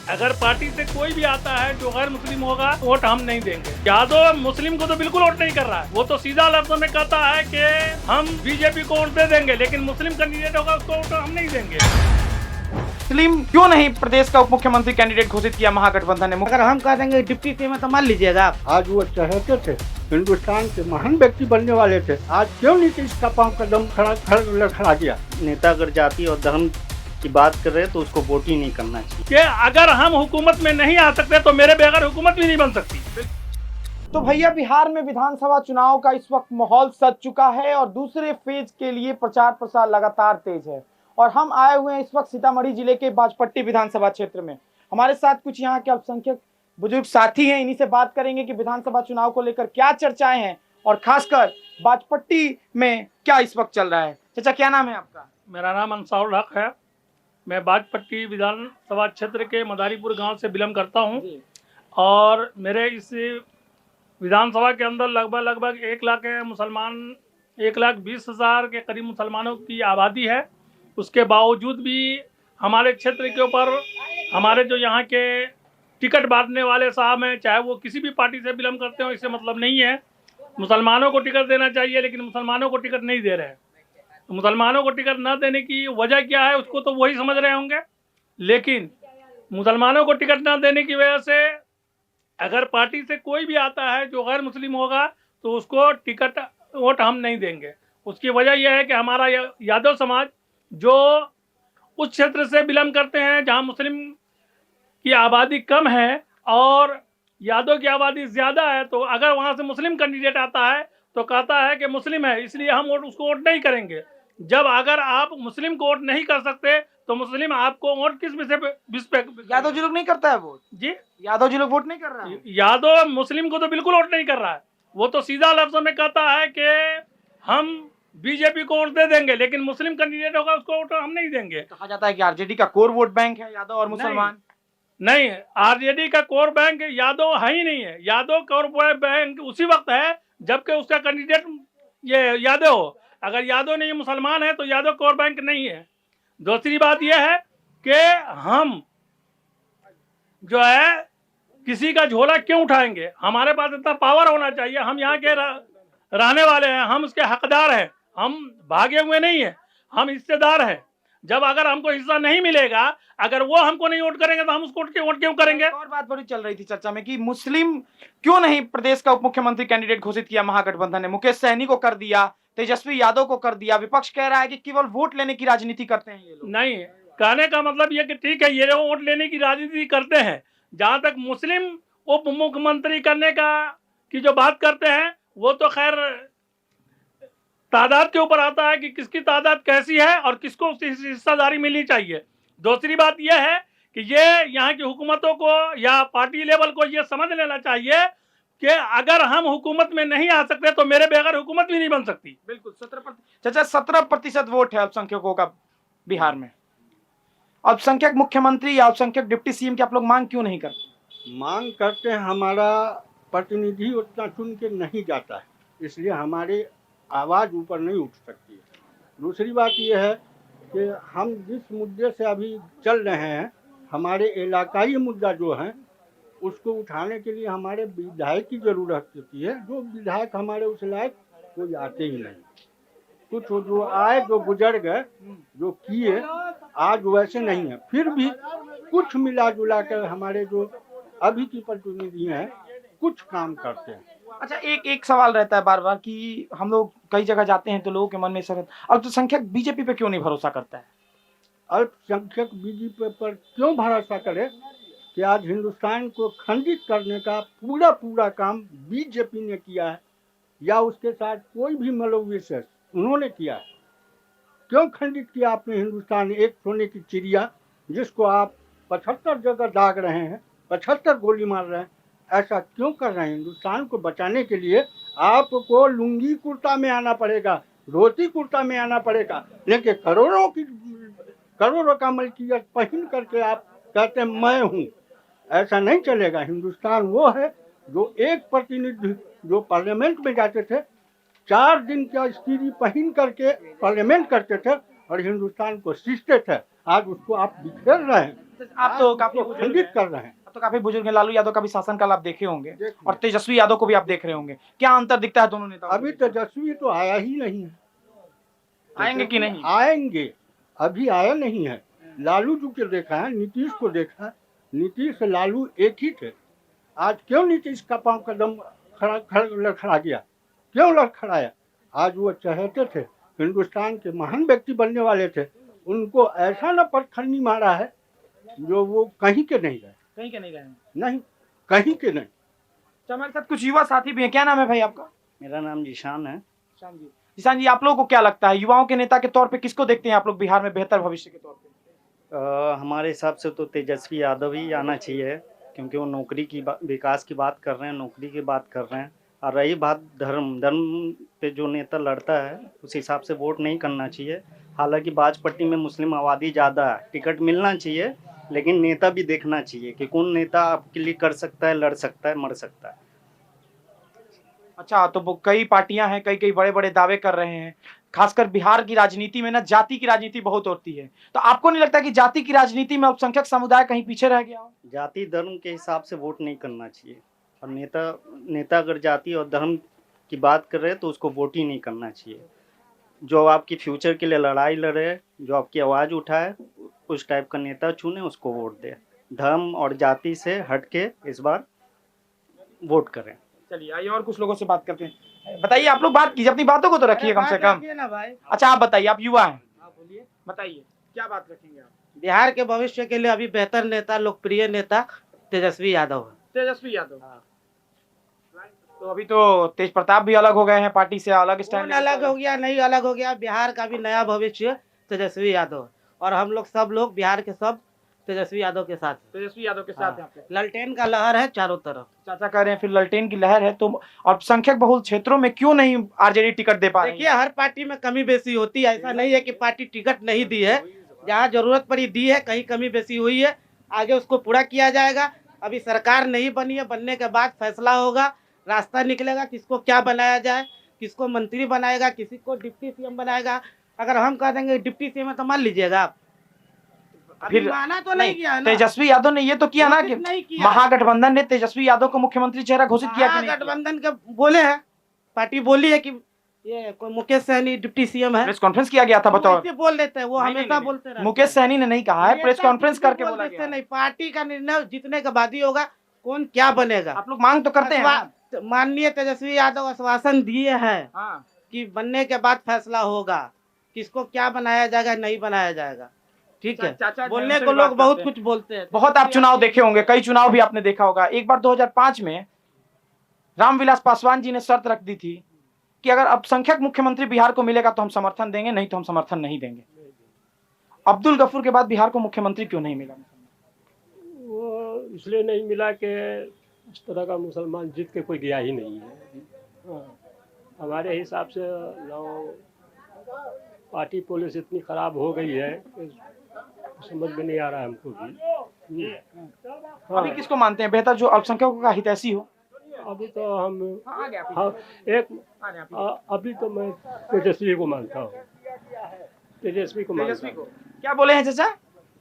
अगर पार्टी से कोई भी आता है जो गैर मुस्लिम होगा, वोट हम नहीं देंगे। यादव मुस्लिम को तो बिल्कुल वोट नहीं कर रहा है। वो तो सीधा लफ्जों में कहता है कि हम बीजेपी को वोट दे देंगे, लेकिन मुस्लिम कैंडिडेट होगा उसको वोट हम नहीं देंगे। मुस्लिम क्यों नहीं प्रदेश का उप मुख्यमंत्री कैंडिडेट घोषित किया महागठबंधन ने? अगर हम कह देंगे डिप्टी सीएम तो मान लीजिएगा आप। आज वो चाहते थे हिंदुस्तान के महान व्यक्ति बनने वाले थे, आज क्यों नीतीश का पांव कदम खड़ा गया। नेता अगर जाति और धर्म की बात कर रहे हैं तो उसको वोट ही नहीं करना चाहिए। कि अगर हम हुकूमत में नहीं आ सकते तो मेरे बगैर हुकूमत भी नहीं बन सकती। तो भैया, बिहार में विधानसभा चुनाव का इस वक्त माहौल सज चुका है और दूसरे फेज के लिए प्रचार प्रसार लगातार तेज है। और हम आए हुए हैं इस वक्त सीतामढ़ी जिले के बाजपट्टी विधानसभा क्षेत्र में। हमारे साथ कुछ यहाँ के अल्पसंख्यक बुजुर्ग साथी हैं, इन्हीं से बात करेंगे कि विधानसभा चुनाव को लेकर क्या चर्चाएं हैं और खासकर बाजपट्टी में क्या इस वक्त चल रहा है। चाचा, क्या नाम है आपका? मेरा नाम अंसारुल हक है। मैं बाजपट्टी विधानसभा क्षेत्र के मदारीपुर गांव से बिलोंग करता हूं और मेरे इस विधानसभा के अंदर लगभग 1,20,000 के करीब मुसलमानों की आबादी है। उसके बावजूद भी हमारे क्षेत्र के ऊपर हमारे जो यहाँ के टिकट बांटने वाले साहब हैं, चाहे वो किसी भी पार्टी से बिलोंग करते हो, इससे मतलब नहीं है। मुसलमानों को टिकट देना चाहिए, लेकिन मुसलमानों को टिकट नहीं दे रहे हैं। तो मुसलमानों को टिकट न देने की वजह क्या है उसको तो वही समझ रहे होंगे, लेकिन मुसलमानों को टिकट न देने की वजह से अगर पार्टी से कोई भी आता है जो गैर मुस्लिम होगा तो उसको टिकट वोट हम नहीं देंगे। उसकी वजह यह है कि हमारा यादव समाज जो उस क्षेत्र से बिलोंग करते हैं जहां मुस्लिम की आबादी कम है और यादव की आबादी ज़्यादा है, तो अगर वहां से मुस्लिम कैंडिडेट आता है तो कहता है कि मुस्लिम है, इसलिए हम उसको वोट नहीं करेंगे। जब अगर आप मुस्लिम को वोट नहीं कर सकते तो मुस्लिम आपको वोट किस विषय पे? यादव जी लोग नहीं करता है वोट जी, यादव जी लोग वोट नहीं कर रहा है। यादव मुस्लिम को तो बिल्कुल वोट नहीं कर रहा है। वो तो सीधा लफ्जों में कहता है कि हम बीजेपी को वोट दे देंगे, लेकिन मुस्लिम कैंडिडेट होगा उसको वोट हम नहीं देंगे। कहा जाता है कि आरजेडी का कोर वोट बैंक है यादव और मुसलमान। नहीं, आरजेडी का कोर बैंक यादव है ही नहीं है। यादव कोर बैंक उसी वक्त है जबकि उसका कैंडिडेट ये यादव हो। अगर यादव नहीं मुसलमान है तो यादव कोर बैंक नहीं है। दूसरी बात यह है कि हम जो है किसी का झोला क्यों उठाएंगे? हमारे पास इतना पावर होना चाहिए। हम यहाँ के रहने वाले हैं, हम उसके हकदार हैं, हम भागे हुए नहीं हैं, हम हिस्सेदार हैं। जब अगर हमको हिस्सा नहीं मिलेगा, अगर वो हमको नहीं वोट करेंगे तो हम उसको वोट क्यों करेंगे? और बात बड़ी चल रही थी चर्चा में कि मुस्लिम क्यों नहीं प्रदेश का उप मुख्यमंत्री कैंडिडेट घोषित किया महागठबंधन ने। मुकेश सहनी को कर दिया, तेजस्वी यादव को कर दिया। विपक्ष कह रहा है कि केवल वोट लेने की राजनीति करते हैं ये लोग। नहीं, कहने का मतलब ये कि ठीक है, ये लोग वोट लेने की राजनीति करते हैं। जहां तक मुस्लिम उप मुख्यमंत्री करने की जो बात करते हैं, वो तो खैर तादाद के ऊपर आता है कि किसकी तादाद कैसी है और किसको उसकी हिस्सेदारी मिलनी चाहिए। दूसरी बात यह है कि ये यहाँ की हुकूमतों को या पार्टी लेवल को ये समझ लेना चाहिए कि अगर हम हुकूमत में नहीं आ सकते तो मेरे बगैर हुकूमत भी नहीं बन सकती। बिल्कुल 17% वोट है अल्पसंख्यकों का बिहार में। अल्पसंख्यक मुख्यमंत्री या अल्पसंख्यक डिप्टी सीएम की आप लोग मांग क्यों नहीं करते? मांग करते हैं, हमारा प्रतिनिधि उतना चुन के नहीं जाता है, इसलिए हमारी आवाज़ ऊपर नहीं उठ सकती है। दूसरी बात यह है कि हम जिस मुद्दे से अभी चल रहे हैं, हमारे इलाकाई मुद्दा जो है उसको उठाने के लिए हमारे विधायक की ज़रूरत होती है। जो विधायक हमारे उस लायक कोई आते ही नहीं। कुछ जो आए, जो गुजर गए, जो किए, आज वैसे नहीं है। फिर भी कुछ मिला जुला कर हमारे जो अभी की प्रतिनिधि हैं कुछ काम करते हैं। अच्छा, एक सवाल रहता है बार बार कि हम लोग कई जगह जाते हैं तो लोगों के मन में अल्पसंख्यक बीजेपी पे क्यों नहीं भरोसा करता है? अल्पसंख्यक बीजेपी पर क्यों भरोसा करे कि आज हिंदुस्तान को खंडित करने का पूरा काम बीजेपी ने किया है या उसके साथ कोई भी मलविशेष उन्होंने किया है। क्यों खंडित किया आपने हिंदुस्तान? एक सोने की चिड़िया जिसको आप 75 जगह दाग रहे हैं, 75 गोली मार रहे हैं, ऐसा क्यों कर रहे हैं? हिंदुस्तान को बचाने के लिए आपको लुंगी कुर्ता में आना पड़ेगा, धोती कुर्ता में आना पड़ेगा, लेकिन करोड़ों का मलकियत पहन करके आप कहते हैं मैं हूँ। ऐसा नहीं चलेगा। हिंदुस्तान वो है जो एक प्रतिनिधि जो पार्लियामेंट में जाते थे, 4 दिन का स्त्री पहन करके पार्लियामेंट करते थे और हिंदुस्तान को सींचते थे। आज उसको आप बिखेर रहे हैं। आप तो काफी बुजुर्ग खंडित हैं। कर रहे हैं। आप तो काफी बुजुर्ग हैं। लालू यादव का भी शासनकाल आप देखे होंगे देखिए, और तेजस्वी यादव को भी आप देख रहे होंगे। क्या अंतर दिखता है दोनों नेताओं अभी के बीच? तेजस्वी तो आया ही नहीं है। आएंगे कि नहीं? आएंगे, अभी आया नहीं है। लालू जी को देखा है, नीतीश को देखा है, नीतीश लालू एक ही थे। आज क्यों नीतीश का पांव कदम लड़खड़ा गया, क्यों लड़खड़ाया? आज वो चाहते थे, हिंदुस्तान के महान व्यक्ति बनने वाले थे, उनको ऐसा न पटखनी मारा है जो वो कहीं के नहीं गए। कहीं के नहीं गए हैं। नहीं, कहीं के नहीं। तो हमारे साथ कुछ युवा साथी भी हैं। क्या नाम है भाई आपका? मेरा नाम जिशान है। किसान जी, किसान जी, आप लोगों को क्या लगता है युवाओं के नेता के तौर पे किसको देखते हैं आप लोग बिहार में बेहतर भविष्य के तौर पे? हमारे हिसाब से तो तेजस्वी यादव ही आना चाहिए, क्योंकि वो नौकरी की विकास की बात कर रहे हैं, नौकरी की बात कर रहे हैं। और रही बात धर्म पे जो नेता लड़ता है उस हिसाब से वोट नहीं करना चाहिए। हालांकि बाजपट्टी में मुस्लिम आबादी ज़्यादा है, टिकट मिलना चाहिए, लेकिन नेता भी देखना चाहिए कि कौन नेता आपके लिए कर सकता है, लड़ सकता है, मर सकता है। अच्छा, तो वो कई पार्टियां हैं, कई कई बड़े बड़े दावे कर रहे हैं। खासकर बिहार की राजनीति में ना जाति की राजनीति बहुत होती है। तो आपको नहीं लगता कि जाति की राजनीति में अल्पसंख्यक समुदाय कहीं पीछे रह गया हो? जाति धर्म के हिसाब से वोट नहीं करना चाहिए, और नेता अगर जाति और धर्म की बात कर रहे हैं तो उसको वोट ही नहीं करना चाहिए। जो आपकी फ्यूचर के लिए लड़ाई लड़े, जो आपकी आवाज़ उठाए, उस टाइप का नेता चुने, उसको वोट दे। धर्म और जाति से हट के इस बार वोट करें। चलिए आइए और कुछ लोगों से बात करते हैं। बताइए, आप लोग बात कीजिए, अपनी बातों को तो रखिए कम से कम। ना भाई, अच्छा आप बताइए, आप युवा हैं, आप बोलिए। बताइए क्या बात रखेंगे आप? बिहार के भविष्य के लिए अभी बेहतर नेता, लोकप्रिय नेता तेजस्वी यादव है। तेजस्वी यादव। तो अभी तो तेज प्रताप भी अलग हो गए हैं, पार्टी से अलग कौन स्टैंड अलग हो गया, नहीं अलग हो गया, बिहार का भी नया भविष्य तेजस्वी यादव है। और हम लोग सब लोग बिहार के सब तेजस्वी यादव के साथ हैं। तेजस्वी यादव के साथ हैं आप लोग। ललटेन का लहर है चारों तरफ। चाचा कह रहे हैं फिर ललटेन की लहर है, तो अल्पसंख्यक बहुल क्षेत्रों में क्यों नहीं आरजेडी टिकट दे पा रही है? देखिए, हर पार्टी में कमी बेसी होती है, ऐसा नहीं है कि पार्टी टिकट नहीं दी है। जहाँ जरूरत पड़ी दी है, कहीं कमी बेसी हुई है, आगे उसको पूरा किया जाएगा। अभी सरकार नहीं बनी है, बनने के बाद फैसला होगा, रास्ता निकलेगा, किसको क्या बनाया जाए, किसको मंत्री बनाएगा, किसी को डिप्टी सीएम बनाएगा। अगर हम कह देंगे डिप्टी सीएम तो मान लीजिएगा आप, फिर फिर माना तो नहीं किया है ना। तेजस्वी यादव ने ये तो किया ना कि घोषित नहीं किया। महागठबंधन ने तेजस्वी यादव को मुख्यमंत्री चेहरा घोषित किया कि नहीं किया? गठबंधन के बोले हैं, पार्टी बोली है कि ये कोई मुकेश सहनी डिप्टी सीएम है। प्रेस कॉन्फ्रेंस किया गया था, बताओ। वो ऐसे बोल देते हैं, वो नहीं, हमेशा नहीं, बोलते रहते हैं। मुकेश सहनी ने नहीं कहा है, प्रेस कॉन्फ्रेंस करके बोल बोला देते गया। नहीं, पार्टी का निर्णय जीतने के बाद ही होगा, कौन क्या बनेगा। आप लोग मांग तो करते हैं ना? माननीय तेजस्वी यादव आश्वासन दिए हैं हाँ। कि बनने के बाद फैसला होगा, किसको क्या बनाया जाएगा, नहीं बनाया जाएगा। ठीक है, चाचा बोलने हमसे को भी लोग बात बहुत करते हैं। कुछ बोलते हैं। बहुत आप चुनाव देखे होंगे, कई चुनाव भी आपने देखा होगा। एक बार 2005 में रामविलास पासवान जी ने शर्त रख दी थी कि अगर अल्पसंख्यक मुख्यमंत्री बिहार को मिलेगा तो हम समर्थन देंगे, नहीं तो हम समर्थन नहीं देंगे। अब्दुल गफूर के बाद बिहार को मुख्यमंत्री क्यों नहीं मिला? वो इसलिए नहीं मिला कि उस तरह का मुसलमान जीत के कोई गया ही नहीं है। हाँ, हमारे हिसाब से पार्टी पॉलिसी इतनी खराब हो गई है कि समझ में नहीं आ रहा है हमको भी। हाँ, अभी किसको मानते हैं बेहतर, जो अल्पसंख्यकों का हितैषी हो? अभी तो हम हाँ, अभी तो मैं तेजस्वी को मानता हूँ, तेजस्वी को मानता हूँ। क्या बोले हैं चाचा?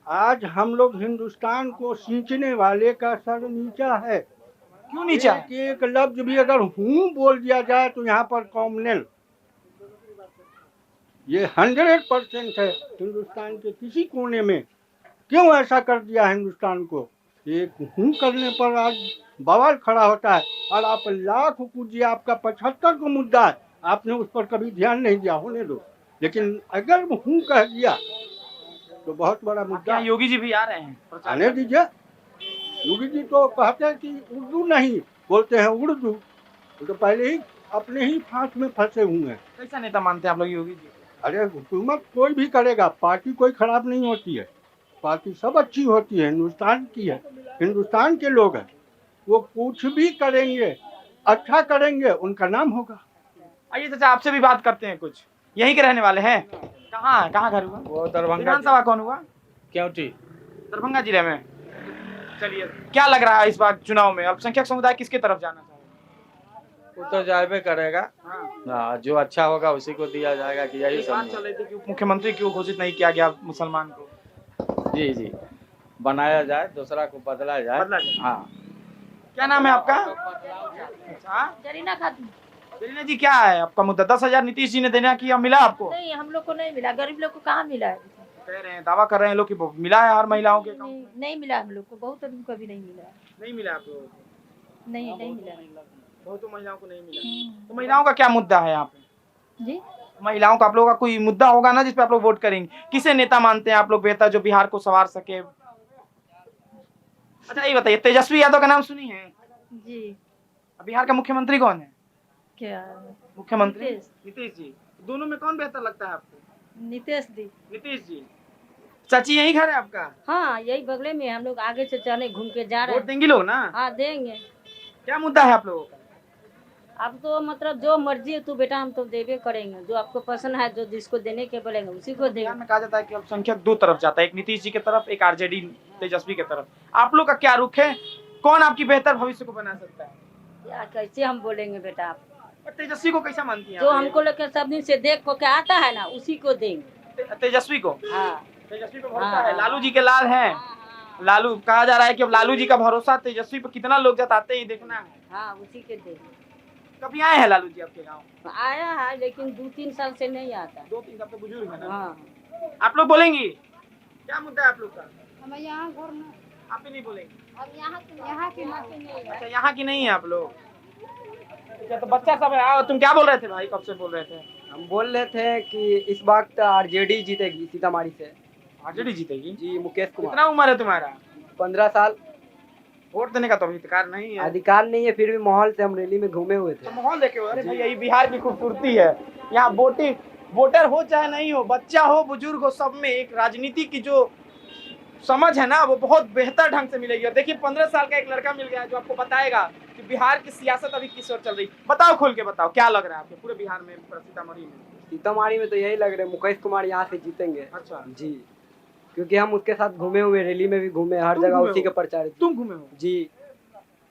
आज हम लोग हिंदुस्तान को सींचने वाले का सर नीचा है। क्यों नीचा? एक लफ्ज भी अगर हूँ बोल दिया जाए तो यहाँ पर कॉमनल, ये 100% है। हिंदुस्तान के किसी कोने में क्यों ऐसा कर दिया हिंदुस्तान को? एक हूँ करने पर आज बवाल खड़ा होता है। और आप लाख पूजिए, आपका 75 को मुद्दा है, आपने उस पर कभी ध्यान नहीं दिया, होने दो। लेकिन अगर हूँ कह दिया तो बहुत बड़ा मुद्दा। क्या योगी जी भी आ रहे हैं? आने दीजिए। योगी जी तो कहते हैं कि उर्दू नहीं बोलते हैं, उर्दू। तो पहले ही अपने ही फांस में फंसे हुए हैं। कैसा नेता मानते हैं आप लोग योगी जी? अरे हुकूमत कोई भी करेगा, पार्टी कोई खराब नहीं होती है, पार्टी सब अच्छी होती है, हिंदुस्तान की है, हिंदुस्तान के लोग हैं। वो कुछ भी करेंगे, अच्छा करेंगे, उनका नाम होगा। आइए चाचा, आपसे भी बात करते हैं। कुछ यहीं के रहने वाले हैं? कहाँ घर हुआ? वो दरभंगा विधानसभा कौन हुआ? क्योंटी दरभंगा जिले में। चलिए, क्या लग रहा है इस बार चुनाव में अल्पसंख्यक समुदाय किसके तरफ जाना चाहिए? वो तो जायबे करेगा। हाँ, जो अच्छा होगा उसी को दिया जाएगा कि यही बात सब। चल रही थी कि मुख्यमंत्री क्यों घोषित नहीं किया गया मुसलमान को? जी जी, बनाया जाए, दूसरा को बदला जाए। बदला जाए। हाँ। क्या नाम है आपका? अच्छा, जरीना खातून। जरीना जी, क्या है आपका मुद्दा? 10,000 नीतीश जी ने देना किया, मिला आपको? नहीं, हम लोग को नहीं मिला, गरीब लोग को कहाँ मिला है? कह रहे हैं, दावा कर रहे हैं लोग कि मिला है हर महिलाओं के अकाउंट में। नहीं मिला हम लोग को, बहुत आदमी को भी नहीं मिला। नहीं मिला आप लोगों को? नहीं मिला। बहुत महिलाओं को नहीं मिला। तो महिलाओं का क्या मुद्दा है यहाँ पे? जी, महिलाओं का आप लोगों का कोई मुद्दा होगा ना जिसपे आप लोग वोट करेंगे? किसे नेता मानते हैं आप लोग बेहतर जो बिहार को संवार सके? अच्छा ये बताइए, तेजस्वी यादव का नाम सुनी है? जी। बिहार का मुख्यमंत्री कौन है? क्या? मुख्यमंत्री नीतीश। नीतीश जी। दोनों में कौन बेहतर लगता है आपको? नीतीश दी। नीतीश जी। चाची यही घर है आपका? हाँ, यही बगले में, हम लोग आगे से चले घूम के जा रहे वोट हैं। देंगे लोग ना? हाँ, देंगे। क्या मुद्दा है आप लोगों का? अब तो मतलब जो मर्जी है, तू बेटा हम तो देवे करेंगे, जो आपको पसंद है, जो जिसको देने के बोलेंगे उसी को बिहार देंगे। में कहा जाता है कि अल्पसंख्यक दो तरफ जाता है, एक नीतीश जी की तरफ, एक आरजेडी तेजस्वी की तरफ। आप लोग का क्या रुख है? कौन आपकी बेहतर भविष्य को बना सकता है? क्या कैसे हम बोलेंगे बेटा आप? और तेजस्वी को कैसा मानती हैं जो आप? हमको लोग के सब दिन से देख को क्या आता है ना, उसी को देंगे। तेजस्वी को? हाँ। तेजस्वी पे भरोसा हाँ, है? हाँ। लालू जी के लाल हैं। लालू कहा जा रहा है कि अब लालू जी का भरोसा तेजस्वी पर कितना लोग जताते हैं, ये देखना है। हाँ, उसी के देंगे। कभी आए हैं लालू जी आपके गाँव? आया है लेकिन 2-3 साल से नहीं आता। 2-3 साल तो बुजुर्ग है ना। हाँ। आप लोग बोलेंगे? क्या मुद्दा है आप लोग का? हम यहाँ घर में, आप भी नहीं बोलेंगे? अब यहाँ की नहीं है। अच्छा, यहाँ की नहीं है आप लोग? क्या तो बच्चा सब है? आओ, तुम क्या बोल रहे थे भाई, कब से बोल रहे थे? हम बोल रहे थे कि इस वक्त आरजेडी जीतेगी सीतामढ़ी से। आरजेडी जीतेगी? जी, मुकेश कुमार। कितना उम्र है तुम्हारा? 15 साल। वोट देने का तो अधिकार नहीं है। अधिकार नहीं है, फिर भी माहौल से हम रैली में घूमे हुए तो थे। माहौल देखे हुए? अरे भाई, यही बिहार की खूबसूरती है। यहाँ वोटर हो चाहे नहीं हो, बच्चा हो बुजुर्ग हो, सब में एक राजनीति की जो समझ है ना, वो बहुत बेहतर ढंग से मिलेगी। और देखिए, 15 साल का एक लड़का मिल गया है जो आपको बताएगा कि बिहार की सियासत अभी किस ओर चल रही। बताओ, खोल के बताओ, क्या लग रहा है आपको पूरे बिहार में, सीतामढ़ी में? सीतामढ़ी में तो यही लग रहा है, मुकेश कुमार यहाँ से जीतेंगे। अच्छा जी, क्योंकि हम उसके साथ घूमे हुए, रैली में भी घूमे, हर तुम जगह घूमे उसी हो? के प्रचार। तुम घूमे हो? जी।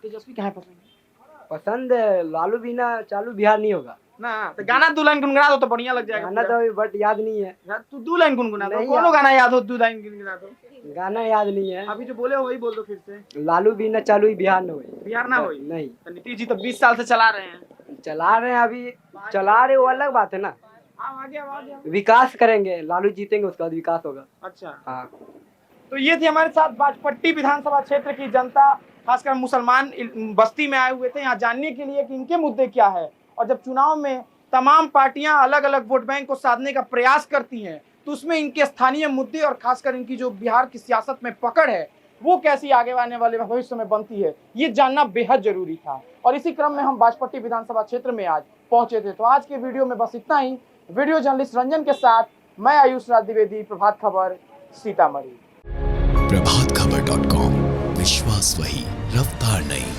तेजस्वी कहाँ पसंद है? पसंद है, लालू बिना चालू बिहार नहीं होगा ना तो गाना 2 लाइन गुनगुना दो तो बढ़िया लग जाएगा। गाना तो अभी बट याद नहीं है। तू 2 लाइन गुनगुना दो, नहीं कोनो यार। गाना याद हो 2 लाइन गुनगुना दो। गाना याद नहीं है। अभी जो बोले हो वही बोल दो फिर से। लालू बिना चालू बिहार न हुई। बिहार ना होई? नहीं। तो नीतीश जी तो 20 साल से चला रहे हैं। चला रहे हैं, अभी चला रहे, वो अलग बात है ना। आगे। विकास करेंगे, लालू जीतेंगे उसके बाद विकास होगा। अच्छा, हाँ। तो ये थी हमारे साथ बाजपट्टी विधानसभा क्षेत्र की जनता, खासकर मुसलमान बस्ती में आए हुए थे यहाँ जानने के लिए कि इनके मुद्दे क्या है। और जब चुनाव में तमाम पार्टियां अलग अलग वोट बैंक को साधने का प्रयास करती हैं, तो उसमें इनके स्थानीय मुद्दे और खासकर इनकी जो बिहार की सियासत में पकड़ है, वो कैसी आगे आने वाले भविष्य में बनती है, ये जानना बेहद जरूरी था। और इसी क्रम में हम बाजपट्टी विधानसभा क्षेत्र में आज पहुंचे थे। तो आज के वीडियो में बस इतना ही। वीडियो जर्नलिस्ट रंजन के साथ मैं आयुष राज द्विवेदी, प्रभात खबर, सीतामढ़ी। प्रभातखबर.com, विश्वास वही, रफ्तार नहीं।